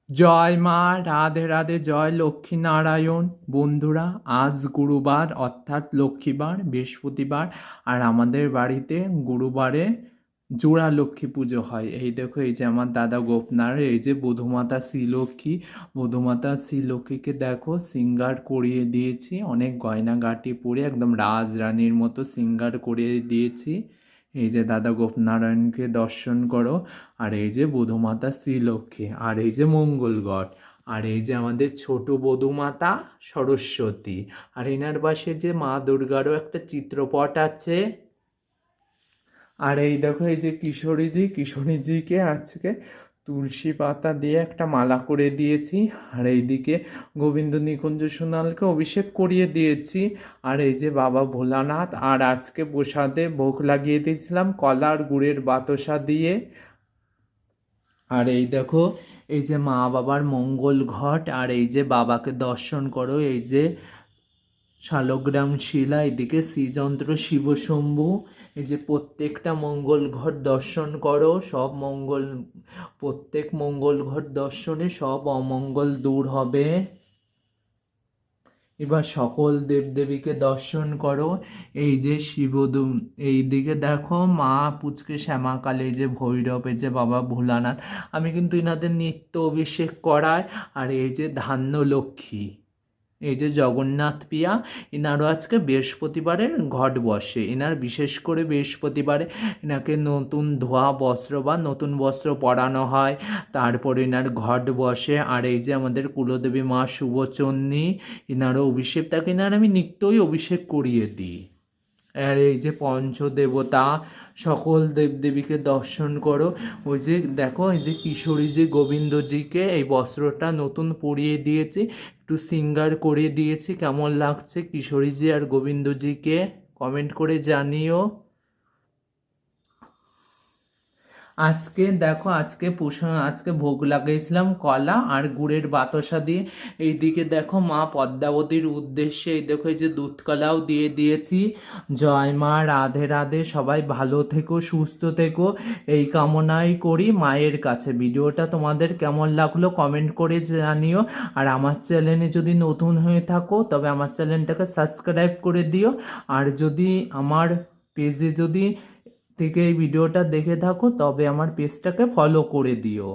জয় মা, রাধে রাধে, জয় লক্ষ্মী নারায়ণ। বন্ধুরা, আজ গুরুবার অর্থাৎ লক্ষ্মীবার, বৃহস্পতিবার। আর আমাদের বাড়িতে গুরুবারে জোড়া লক্ষ্মী পুজো হয়। এই দেখো, এই যে আমার দাদা গোপনার, এই যে বধূমাতা শ্রীলক্ষ্মী। বধূমাতা শ্রীলক্ষ্মীকে দেখো সিঙ্গার করিয়ে দিয়েছি, অনেক গয়নাগাটি পরে একদম রাজরানীর মতো সিঙ্গার করিয়ে দিয়েছি। এই যে দাদা গোপনারায়ণকে দর্শন করো। আর এই যে বধূমাতা শ্রীলক্ষ্মী, আর এই যে মঙ্গলগড়, আর এই যে আমাদের ছোট বধূমাতা সরস্বতী। আর এনার পাশে যে মা দুর্গারও একটা চিত্রপট আছে। আর এই দেখো, এই যে কিশোরীজিকে আজকে তুলসী পাতা দিয়ে একটা মালা করে দিয়েছি। আর এইদিকে গোবিন্দ নিকুঞ্জ সোনালকে অভিষেক করিয়ে দিয়েছি। আর এই যে বাবা ভোলানাথ, আর আজকে প্রসাদে ভোগ লাগিয়ে দিয়েছিলাম কলার গুড়ের বাতাসা দিয়ে। আর এই দেখো, এই যে মা বাবার মঙ্গল ঘট, আর এই যে বাবাকে দর্শন করো, এই যে শালগ্রাম শিলা, এদিকে শ্রীযন্ত্র শিবশম্ভু। এই যে প্রত্যেকটা মঙ্গল ঘট দর্শন করো, সব মঙ্গল, প্রত্যেক মঙ্গল ঘট দর্শনে সব অমঙ্গল দূর হবে। এবার সকল দেবদেবীকে দর্শন করো। এই যে শিবদুম, এই দিকে দেখো মা পুচকে শ্যামাকালী, এই যে ভৈরব, এই যে বাবা ভোলানাথ। আমি কিন্তু এনাদের নিত্য অভিষেক করাই। আর এই যে ধান্য লক্ষ্মী, এই যে জগন্নাথ পিয়া, এনারও আজকে বৃহস্পতিবারের ঘট বসে। এনার বিশেষ করে বৃহস্পতিবারে এনাকে নতুন ধোয়া বস্ত্র বা নতুন বস্ত্র পরানো হয়। তারপরে এনার ঘট বসে। আর এই যে আমাদের কুলদেবী মা শুভচন্নী, এনারও অভিষেক থাকে, এনার আমি নিত্যই অভিষেক করিয়ে দিই। আর এই যে পঞ্চদেবতা, সকল দেবদেবীকে দর্শন করো। ওই যে দেখো, এই যে কিশোরীজি গোবিন্দজিকে এই বস্ত্রটা নতুন পরিয়ে দিয়েছি, একটু সিঙ্গার করে দিয়েছি। কেমন লাগছে কিশোরীজি আর গোবিন্দজিকে কমেন্ট করে জানিও। আজকে দেখো, আজকে ভোগ লাগাইছিলাম কলা আর গুড়ের বাতাসা দিয়ে। এইদিকে দেখো মা পদ্মাবতীর উদ্দেশ্যে এই দেখো, এই যে দুধ কলাও দিয়ে দিয়েছি। জয় মা, রাধে রাধে, সবাই ভালো থেকো, সুস্থ থেকো, এই কামনাই করি মায়ের কাছে। ভিডিওটা তোমাদের কেমন লাগলো কমেন্ট করে জানিও। আর আমার চ্যানেলে যদি নতুন হয়ে থাকো তবে আমার চ্যানেলটাকে সাবস্ক্রাইব করে দিও। আর যদি আমার পেজে যদি থেকে এই ভিডিওটা দেখে থাকো তবে আমার পেজটাকে ফলো করে দিও।